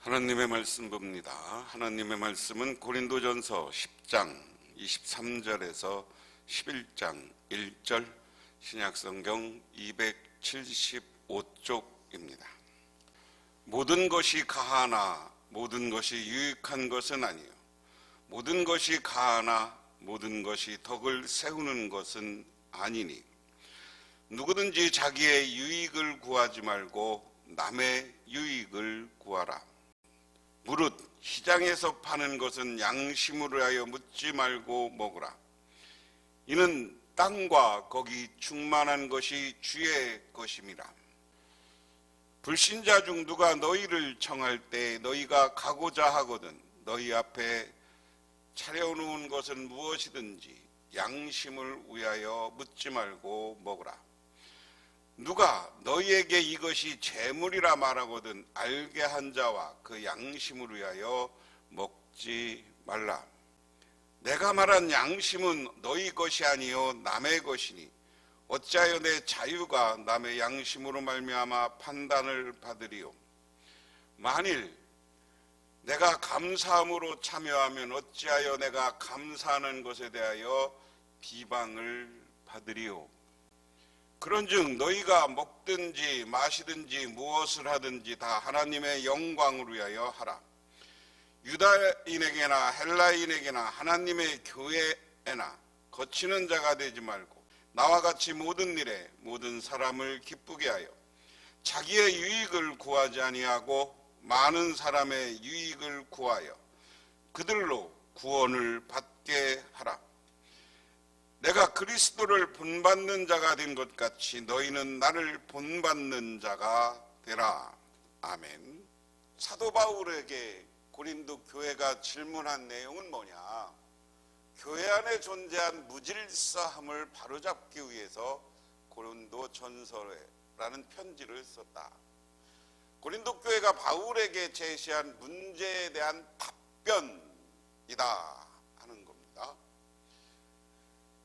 하나님의 말씀 봅니다. 하나님의 말씀은 고린도전서 10장 23절에서 11장 1절, 신약성경 275쪽입니다. 모든 것이 가하나 모든 것이 유익한 것은 아니요, 모든 것이 가하나 모든 것이 덕을 세우는 것은 아니니, 누구든지 자기의 유익을 구하지 말고 남의 유익을 구하라. 무릇 시장에서 파는 것은 양심으로 하여 묻지 말고 먹으라. 이는 땅과 거기 충만한 것이 주의 것임이라. 불신자 중 누가 너희를 청할 때 너희가 가고자 하거든 너희 앞에 차려놓은 것은 무엇이든지 양심을 위하여 묻지 말고 먹으라. 누가 너희에게 이것이 재물이라 말하거든 알게 한 자와 그 양심을 위하여 먹지 말라. 내가 말한 양심은 너희 것이 아니요 남의 것이니 어찌하여 내 자유가 남의 양심으로 말미암아 판단을 받으리요. 만일 내가 감사함으로 참여하면 어찌하여 내가 감사하는 것에 대하여 비방을 받으리요. 그런즉 너희가 먹든지 마시든지 무엇을 하든지 다 하나님의 영광을 위하여 하라. 유다인에게나 헬라인에게나 하나님의 교회에나 거치는 자가 되지 말고 나와 같이 모든 일에 모든 사람을 기쁘게 하여 자기의 유익을 구하지 아니하고 많은 사람의 유익을 구하여 그들로 구원을 받게 하라. 내가 그리스도를 본받는 자가 된 것 같이 너희는 나를 본받는 자가 되라. 아멘. 사도 바울에게 고린도 교회가 질문한 내용은 뭐냐? 교회 안에 존재한 무질서함을 바로잡기 위해서 고린도 전서라는 편지를 썼다. 고린도 교회가 바울에게 제시한 문제에 대한 답변이다 하는 겁니다.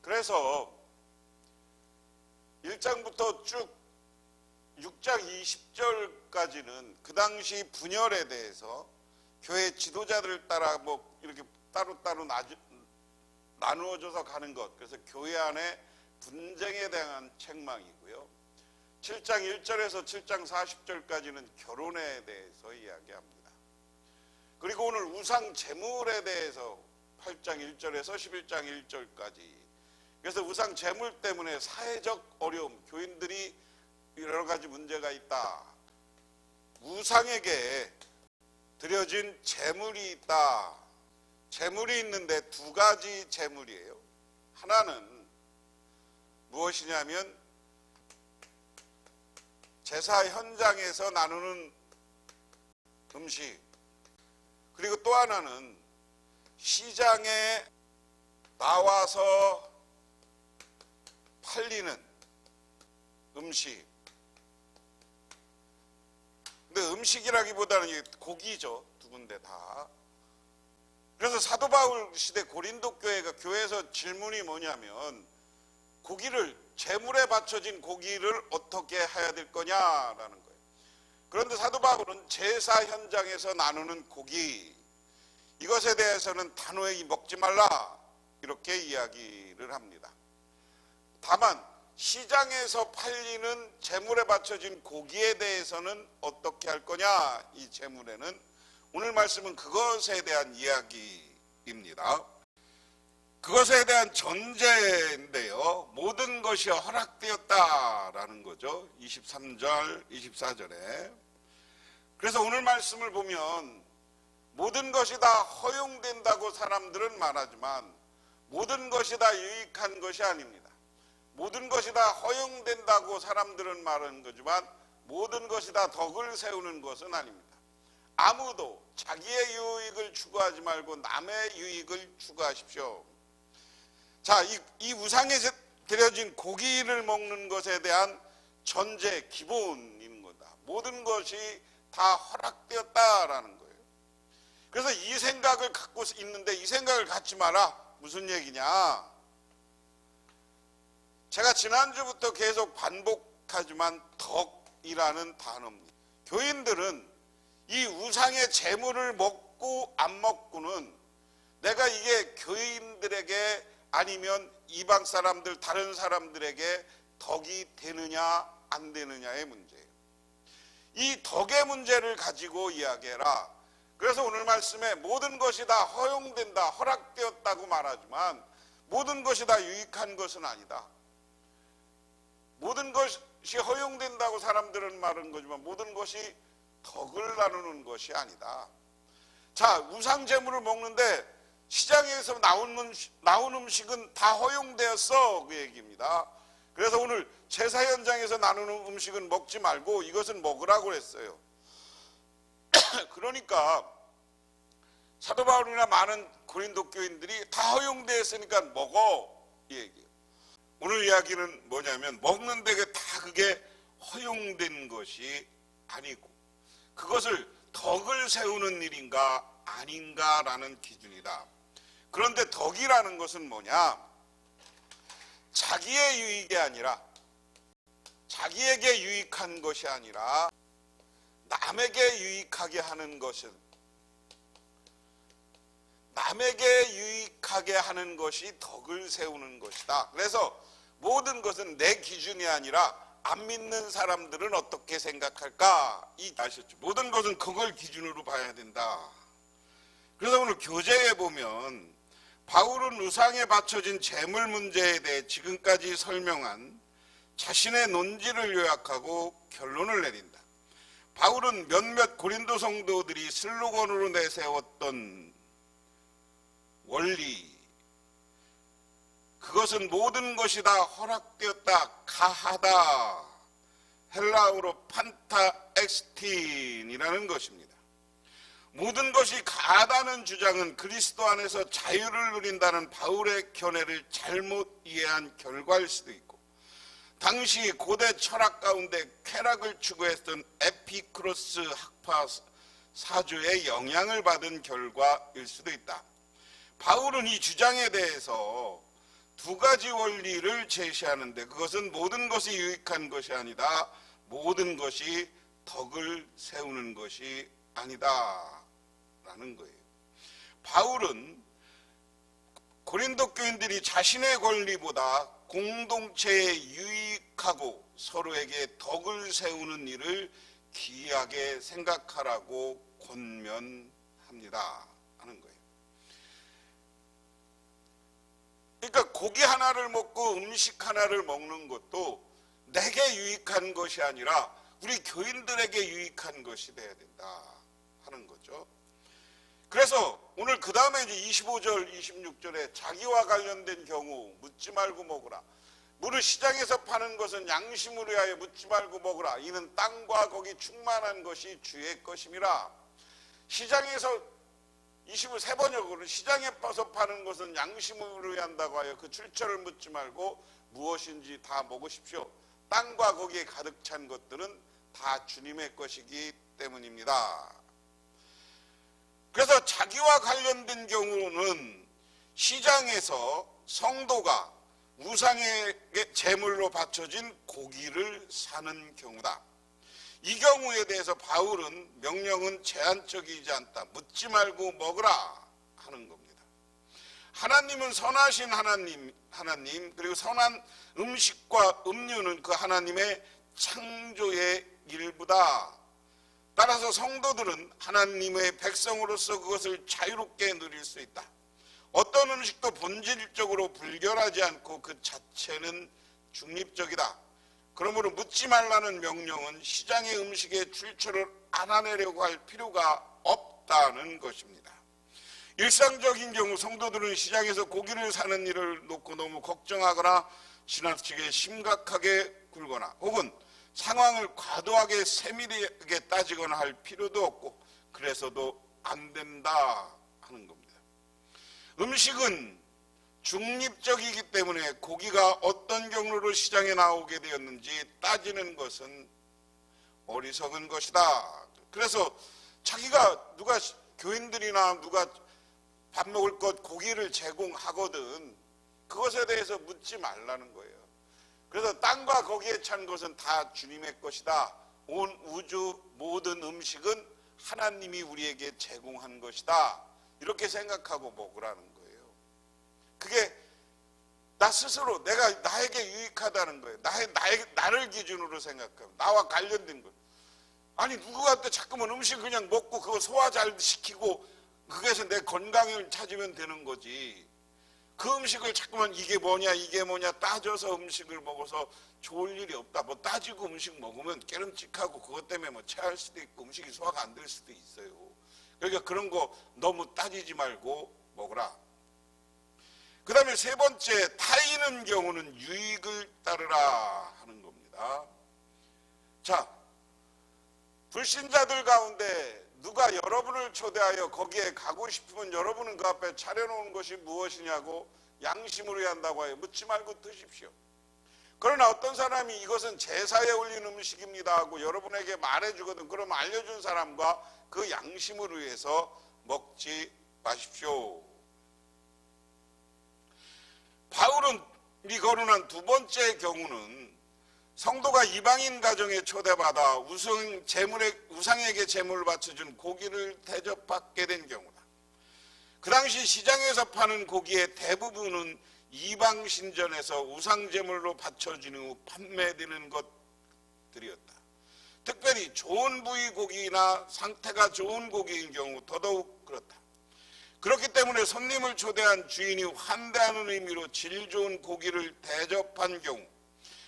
그래서 1장부터 쭉 6장 20절까지는 그 당시 분열에 대해서 교회 지도자들을 따라 이렇게 따로따로 나누어져서 가는 것, 그래서 교회 안에 분쟁에 대한 책망이고요. 7장 1절에서 7장 40절까지는 결혼에 대해서 이야기합니다. 그리고 오늘 우상 제물에 대해서 8장 1절에서 11장 1절까지, 그래서 우상 제물 때문에 사회적 어려움, 교인들이 여러 가지 문제가 있다. 우상에게 드려진 제물이 있다. 제물이 있는데 두 가지 제물이에요. 하나는 무엇이냐면 제사 현장에서 나누는 음식, 그리고 또 하나는 시장에 나와서 팔리는 음식. 근데 음식이라기보다는 이게 고기죠. 두 군데 다. 그래서 사도 바울 시대 고린도 교회에서 질문이 뭐냐면, 제물에 바쳐진 고기를 어떻게 해야 될 거냐라는 거예요. 그런데 사도 바울은 제사 현장에서 나누는 고기, 이것에 대해서는 단호히 먹지 말라 이렇게 이야기를 합니다. 다만 시장에서 팔리는 제물에 바쳐진 고기에 대해서는 어떻게 할 거냐, 이 제물에는. 오늘 말씀은 그것에 대한 이야기입니다. 그것에 대한 전제인데요, 모든 것이 허락되었다라는 거죠. 23절 24절에. 그래서 오늘 말씀을 보면 모든 것이 다 허용된다고 사람들은 말하지만 모든 것이 다 유익한 것이 아닙니다. 모든 것이 다 허용된다고 사람들은 말하는 거지만 모든 것이 다 덕을 세우는 것은 아닙니다. 아무도 자기의 유익을 추구하지 말고 남의 유익을 추구하십시오. 자, 이 우상에 드려진 고기를 먹는 것에 대한 전제, 기본인 거다. 모든 것이 다 허락되었다라는 거예요. 그래서 이 생각을 갖고 있는데 이 생각을 갖지 마라. 무슨 얘기냐? 제가 지난주부터 계속 반복하지만 덕이라는 단어입니다. 교인들은 이 우상의 재물을 먹고 안 먹고는 내가 이게 교인들에게 아니면 이방 사람들 다른 사람들에게 덕이 되느냐 안 되느냐의 문제예요. 이 덕의 문제를 가지고 이야기해라. 그래서 오늘 말씀에 모든 것이 다 허용된다, 허락되었다고 말하지만 모든 것이 다 유익한 것은 아니다. 모든 것이 허용된다고 사람들은 말하는 거지만 모든 것이 덕을 나누는 것이 아니다. 자, 우상 제물을 먹는데 시장에서 나온 음식은 다 허용되었어, 그 얘기입니다. 그래서 오늘 제사 현장에서 나누는 음식은 먹지 말고 이것은 먹으라고 했어요. 그러니까 사도 바울이나 많은 고린도 교인들이 다 허용되었으니까 먹어, 이 얘기예요. 오늘 이야기는 뭐냐면 먹는 데가 다 그게 허용된 것이 아니고 그것을 덕을 세우는 일인가 아닌가라는 기준이다. 그런데 덕이라는 것은 뭐냐? 자기의 유익이 아니라 자기에게 유익한 것이 아니라 남에게 유익하게 하는 것은 남에게 유익하게 하는 것이 덕을 세우는 것이다. 그래서 모든 것은 내 기준이 아니라 안 믿는 사람들은 어떻게 생각할까? 아셨죠? 모든 것은 그걸 기준으로 봐야 된다. 그래서 오늘 교재에 보면 바울은 우상에 바쳐진 재물 문제에 대해 지금까지 설명한 자신의 논지를 요약하고 결론을 내린다. 바울은 몇몇 고린도 성도들이 슬로건으로 내세웠던 원리, 그것은 모든 것이 다 허락되었다, 가하다, 헬라어로 판타 엑스틴이라는 것입니다. 모든 것이 가하다는 주장은 그리스도 안에서 자유를 누린다는 바울의 견해를 잘못 이해한 결과일 수도 있고, 당시 고대 철학 가운데 쾌락을 추구했던 에피쿠로스 학파 사주의 영향을 받은 결과일 수도 있다. 바울은 이 주장에 대해서 두 가지 원리를 제시하는데 그것은 모든 것이 유익한 것이 아니다, 모든 것이 덕을 세우는 것이 아니다 라는 거예요. 바울은 고린도 교인들이 자신의 권리보다 공동체에 유익하고 서로에게 덕을 세우는 일을 귀하게 생각하라고 권면합니다 하는 거예요. 그러니까 고기 하나를 먹고 음식 하나를 먹는 것도 내게 유익한 것이 아니라 우리 교인들에게 유익한 것이 돼야 된다 하는 거죠. 그래서 오늘 그 다음에 이제 25절 26절에 자기와 관련된 경우 묻지 말고 먹으라. 물을 시장에서 파는 것은 양심으로 위하여 묻지 말고 먹으라. 이는 땅과 거기 충만한 것이 주의 것임이라. 시장에서 23번역으로 시장에서 파는 것은 양심으로 위한다고 하여 그 출처를 묻지 말고 무엇인지 다 먹으십시오. 땅과 거기에 가득 찬 것들은 다 주님의 것이기 때문입니다. 그래서 자기와 관련된 경우는 시장에서 성도가 우상의 제물로 바쳐진 고기를 사는 경우다. 이 경우에 대해서 바울은 명령은 제한적이지 않다. 묻지 말고 먹으라 하는 겁니다. 하나님은 선하신 하나님 그리고 선한 음식과 음료는 그 하나님의 창조의 일부다. 따라서 성도들은 하나님의 백성으로서 그것을 자유롭게 누릴 수 있다. 어떤 음식도 본질적으로 불결하지 않고 그 자체는 중립적이다. 그러므로 묻지 말라는 명령은 시장의 음식의 출처를 알아내려고 할 필요가 없다는 것입니다. 일상적인 경우 성도들은 시장에서 고기를 사는 일을 놓고 너무 걱정하거나 지나치게 심각하게 굴거나 혹은 상황을 과도하게 세밀하게 따지거나 할 필요도 없고 그래서도 안 된다 하는 겁니다. 음식은 중립적이기 때문에 고기가 어떤 경로로 시장에 나오게 되었는지 따지는 것은 어리석은 것이다. 그래서 자기가 누가 교인들이나 누가 밥 먹을 것 고기를 제공하거든 그것에 대해서 묻지 말라는 거예요. 그래서 땅과 거기에 찬 것은 다 주님의 것이다. 온 우주 모든 음식은 하나님이 우리에게 제공한 것이다, 이렇게 생각하고 먹으라는 거예요. 그게 나 스스로 나에게 유익하다는 거예요. 나를 기준으로 생각하고 나와 관련된 거. 아니 누구한테 자꾸만 음식 그냥 먹고 그거 소화 잘 시키고 그게서 내 건강을 찾으면 되는 거지. 그 음식을 자꾸만 이게 뭐냐 따져서 음식을 먹어서 좋을 일이 없다. 뭐 따지고 음식 먹으면 깨름직하고 그것 때문에 뭐 체할 수도 있고 음식이 소화가 안 될 수도 있어요. 그러니까 그런 거 너무 따지지 말고 먹으라. 그 다음에 세 번째, 타이는 경우는 유익을 따르라 하는 겁니다. 자, 불신자들 가운데 누가 여러분을 초대하여 거기에 가고 싶으면 여러분은 그 앞에 차려놓은 것이 무엇이냐고 양심으로 해야 한다고 하여 묻지 말고 드십시오. 그러나 어떤 사람이 이것은 제사에 올린 음식입니다 하고 여러분에게 말해주거든. 그럼 알려준 사람과 그 양심으로 해서 먹지 마십시오. 바울이 거론한 두 번째 경우는 성도가 이방인 가정에 초대받아 우상에게 제물을 바쳐준 고기를 대접받게 된 경우다. 그 당시 시장에서 파는 고기의 대부분은 이방 신전에서 우상 제물로 바쳐진 후 판매되는 것들이었다. 특별히 좋은 부위 고기나 상태가 좋은 고기인 경우 더더욱 그렇다. 그렇기 때문에 손님을 초대한 주인이 환대하는 의미로 질 좋은 고기를 대접한 경우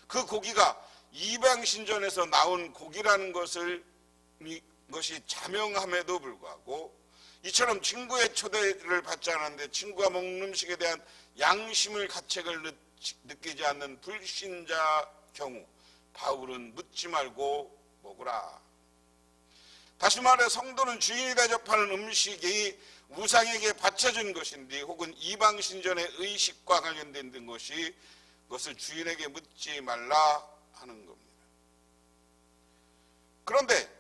그 고기가 이방 신전에서 나온 고기라는 것이 자명함에도 불구하고 이처럼 친구의 초대를 받지 않았는데 친구가 먹는 음식에 대한 양심을 가책을 느끼지 않는 불신자 경우 바울은 묻지 말고 먹으라. 다시 말해 성도는 주인이 대접하는 음식이 우상에게 바쳐진 것인지 혹은 이방 신전의 의식과 관련된 것을 주인에게 묻지 말라 하는 겁니다. 그런데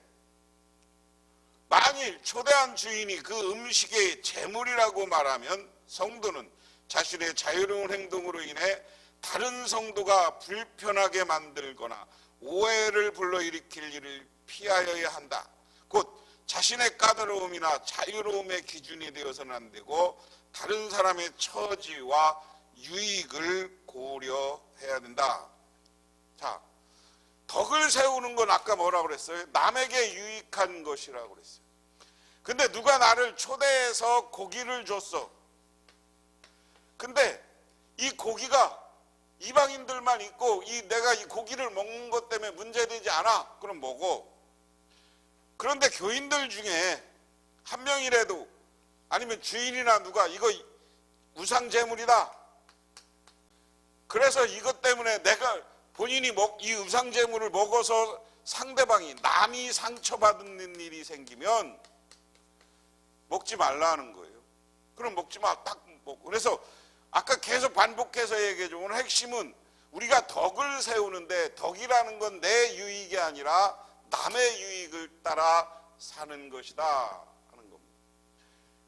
만일 초대한 주인이 그 음식의 제물이라고 말하면 성도는 자신의 자유로운 행동으로 인해 다른 성도가 불편하게 만들거나 오해를 불러일으킬 일을 피하여야 한다. 곧 자신의 까다로움이나 자유로움의 기준이 되어서는 안 되고 다른 사람의 처지와 유익을 고려해야 된다. 자, 덕을 세우는 건 아까 뭐라고 그랬어요? 남에게 유익한 것이라고 그랬어요. 근데 누가 나를 초대해서 고기를 줬어. 근데 이 고기가 이방인들만 있고 내가 이 고기를 먹는 것 때문에 문제되지 않아. 그럼 먹어. 그런데 교인들 중에 한 명이라도 아니면 주인이나 누가 이거 우상 제물이다. 그래서 이것 때문에 내가 본인이 이 우상 제물을 먹어서 상대방이 남이 상처받는 일이 생기면 먹지 말라는 거예요. 그럼 먹지 마. 딱 먹고. 그래서 아까 계속 반복해서 얘기해줘. 오늘 핵심은 우리가 덕을 세우는데 덕이라는 건 내 유익이 아니라 남의 유익을 따라 사는 것이다 하는 겁니다.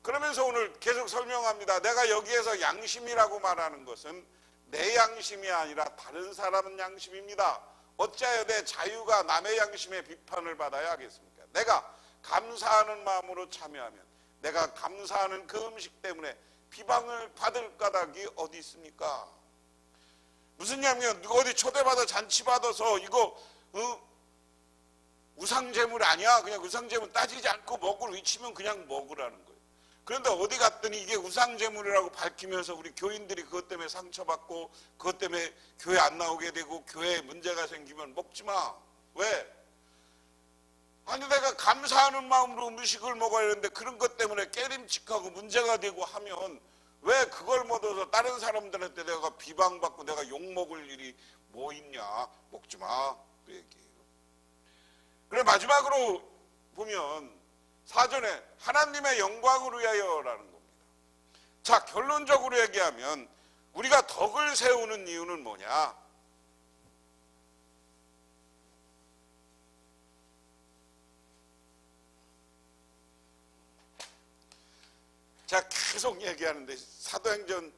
그러면서 오늘 계속 설명합니다. 내가 여기에서 양심이라고 말하는 것은 내 양심이 아니라 다른 사람 양심입니다. 어찌하여 내 자유가 남의 양심의 비판을 받아야 하겠습니까? 내가 감사하는 마음으로 참여하면 내가 감사하는 그 음식 때문에 비방을 받을 까닭이 어디 있습니까? 무슨 얘기냐면 어디 초대받아 잔치받아서 이거 우상제물 아니야. 그냥 우상제물 따지지 않고 먹을 위치면 그냥 먹으라는 거예요. 그런데 어디 갔더니 이게 우상제물이라고 밝히면서 우리 교인들이 그것 때문에 상처받고 그것 때문에 교회 안 나오게 되고 교회에 문제가 생기면 먹지 마. 왜? 아니 내가 감사하는 마음으로 음식을 먹어야 하는데 그런 것 때문에 깨림칙하고 문제가 되고 하면 왜 그걸 먹어서 다른 사람들한테 내가 비방받고 내가 욕먹을 일이 뭐 있냐. 먹지 마. 그 얘기예요. 그래 마지막으로 보면 사전에 하나님의 영광을 위하여라는 겁니다. 자, 결론적으로 얘기하면 우리가 덕을 세우는 이유는 뭐냐? 제가 계속 얘기하는데 사도행전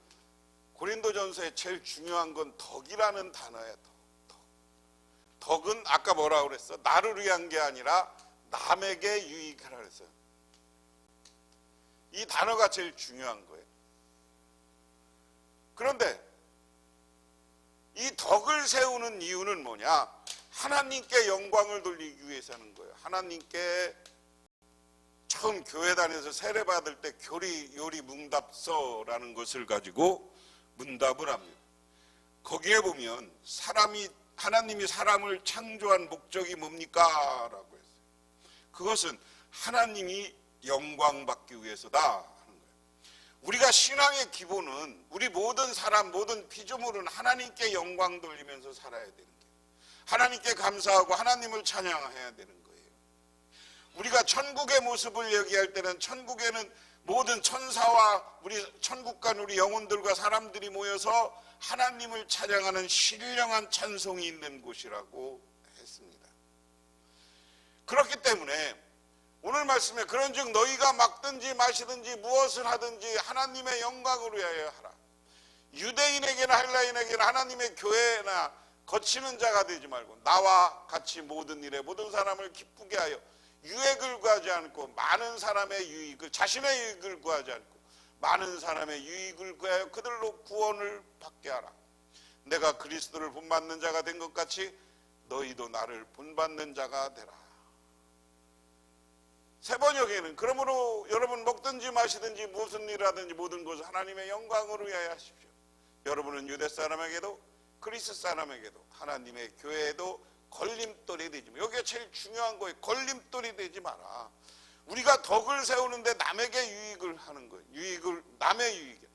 고린도전서에 제일 중요한 건 덕이라는 단어예요. 덕은 아까 뭐라고 그랬어? 나를 위한 게 아니라 남에게 유익하라 그랬어요. 이 단어가 제일 중요한 거예요. 그런데 이 덕을 세우는 이유는 뭐냐? 하나님께 영광을 돌리기 위해서 하는 거예요. 하나님께 처음 교회 다녀서 세례 받을 때 교리 요리 문답서라는 것을 가지고 문답을 합니다. 거기에 보면 하나님이 사람을 창조한 목적이 뭡니까? 라고 했어요. 그것은 하나님이 영광 받기 위해서다 하는 거예요. 우리가 신앙의 기본은 우리 모든 사람, 모든 피조물은 하나님께 영광 돌리면서 살아야 되는 거예요. 하나님께 감사하고 하나님을 찬양해야 되는 거예요. 우리가 천국의 모습을 얘기할 때는 천국에는 모든 천사와 우리 천국 간 우리 영혼들과 사람들이 모여서 하나님을 찬양하는 신령한 찬송이 있는 곳이라고 했습니다. 그렇기 때문에 오늘 말씀에 그런즉 너희가 막든지 마시든지 무엇을 하든지 하나님의 영광을 위하여 하라. 유대인에게나 헬라인에게나 하나님의 교회나 거치는 자가 되지 말고 나와 같이 모든 일에 모든 사람을 기쁘게 하여 유익을 구하지 않고 많은 사람의 유익을, 자신의 유익을 구하지 않고 많은 사람의 유익을 구하여 그들로 구원을 받게 하라. 내가 그리스도를 본받는 자가 된 것 같이 너희도 나를 본받는 자가 되라. 세 번역에는 그러므로 여러분 먹든지 마시든지 무슨 일을 하든지 모든 것을 하나님의 영광으로 위하여 하십시오. 여러분은 유대 사람에게도 그리스 사람에게도 하나님의 교회에도 걸림돌이 되지 마. 여기가 제일 중요한 거예요. 걸림돌이 되지 마라. 우리가 덕을 세우는데 남에게 유익을 하는 거예요. 남의 유익이야.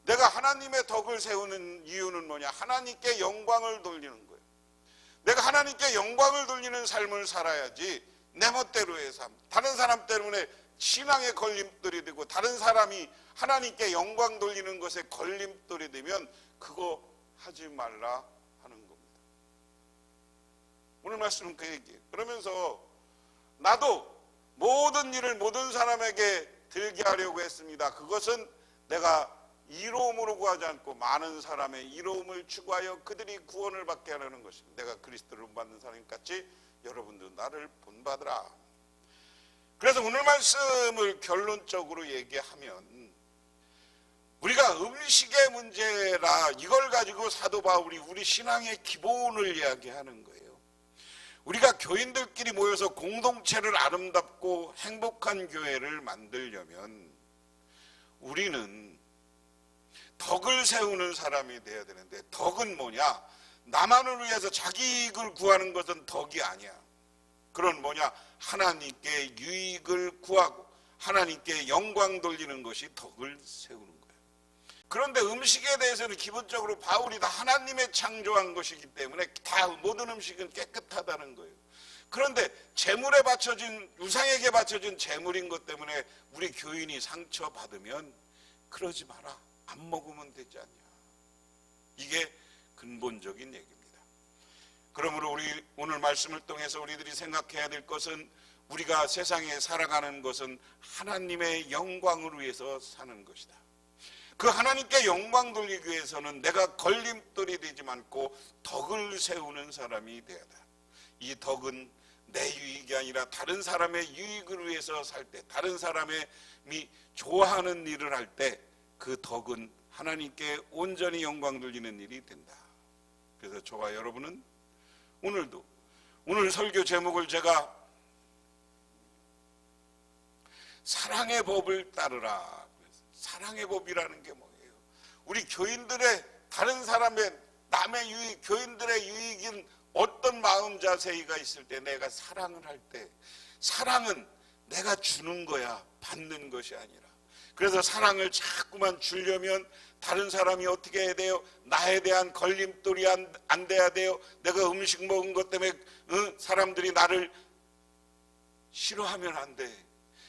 내가 하나님의 덕을 세우는 이유는 뭐냐? 하나님께 영광을 돌리는 거예요. 내가 하나님께 영광을 돌리는 삶을 살아야지 내 멋대로의 삶, 다른 사람 때문에 신앙의 걸림돌이 되고 다른 사람이 하나님께 영광 돌리는 것에 걸림돌이 되면 그거 하지 말라 하는 겁니다. 오늘 말씀은 그 얘기예요. 그러면서 나도 모든 일을 모든 사람에게 들게 하려고 했습니다. 그것은 내가 이로움으로 구하지 않고 많은 사람의 이로움을 추구하여 그들이 구원을 받게 하려는 것입니다. 내가 그리스도를 본받는 사람 같이 여러분도 나를 본받으라. 그래서 오늘 말씀을 결론적으로 얘기하면 우리가 음식의 문제라 이걸 가지고 사도 바울이 우리 신앙의 기본을 이야기하는 거예요. 우리가 교인들끼리 모여서 공동체를 아름답고 행복한 교회를 만들려면 우리는 덕을 세우는 사람이 되어야 되는데 덕은 뭐냐? 나만을 위해서 자기 이익을 구하는 것은 덕이 아니야. 그건 뭐냐? 하나님께 유익을 구하고 하나님께 영광 돌리는 것이 덕을 세우는 거예요. 그런데 음식에 대해서는 기본적으로 바울이 다 하나님의 창조한 것이기 때문에 다 모든 음식은 깨끗하다는 거예요. 그런데 재물에 바쳐진, 우상에게 바쳐진 재물인 것 때문에 우리 교인이 상처받으면 그러지 마라. 안 먹으면 되지 않냐. 이게 근본적인 얘기입니다. 그러므로 우리 오늘 말씀을 통해서 우리들이 생각해야 될 것은 우리가 세상에 살아가는 것은 하나님의 영광을 위해서 사는 것이다. 그 하나님께 영광 돌리기 위해서는 내가 걸림돌이 되지 않고 덕을 세우는 사람이 되어야 한다. 이 덕은 내 유익이 아니라 다른 사람의 유익을 위해서 살 때, 다른 사람이 좋아하는 일을 할 때 그 덕은 하나님께 온전히 영광 돌리는 일이 된다. 그래서 저와 여러분은 오늘도 오늘 설교 제목을 제가 사랑의 법을 따르라. 사랑의 법이라는 게 뭐예요? 우리 교인들의 다른 사람의 남의 유익, 교인들의 유익인 어떤 마음 자세가 있을 때 내가 사랑을 할 때 사랑은 내가 주는 거야, 받는 것이 아니라. 그래서 사랑을 자꾸만 주려면 다른 사람이 어떻게 해야 돼요? 나에 대한 걸림돌이 안 돼야 돼요. 내가 음식 먹은 것 때문에 사람들이 나를 싫어하면 안 돼.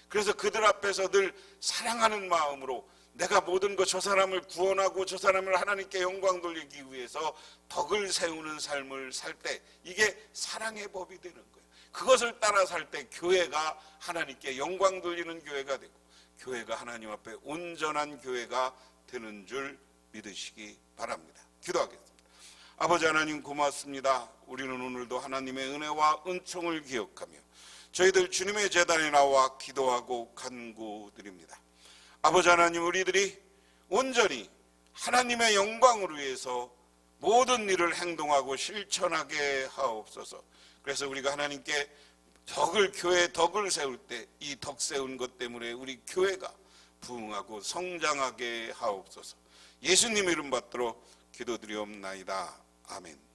그래서 그들 앞에서 늘 사랑하는 마음으로 내가 모든 것 저 사람을 구원하고 저 사람을 하나님께 영광 돌리기 위해서 덕을 세우는 삶을 살 때 이게 사랑의 법이 되는 거예요. 그것을 따라 살 때 교회가 하나님께 영광 돌리는 교회가 되고 교회가 하나님 앞에 온전한 교회가 되는 줄 믿으시기 바랍니다. 기도하겠습니다. 아버지 하나님 고맙습니다. 우리는 오늘도 하나님의 은혜와 은총을 기억하며 저희들 주님의 제단에 나와 기도하고 간구드립니다. 아버지 하나님, 우리들이 온전히 하나님의 영광을 위해서 모든 일을 행동하고 실천하게 하옵소서. 그래서 우리가 하나님께 교회 덕을 세울 때 이 덕 세운 것 때문에 우리 교회가 부흥하고 성장하게 하옵소서. 예수님 이름 받들어 기도드리옵나이다. 아멘.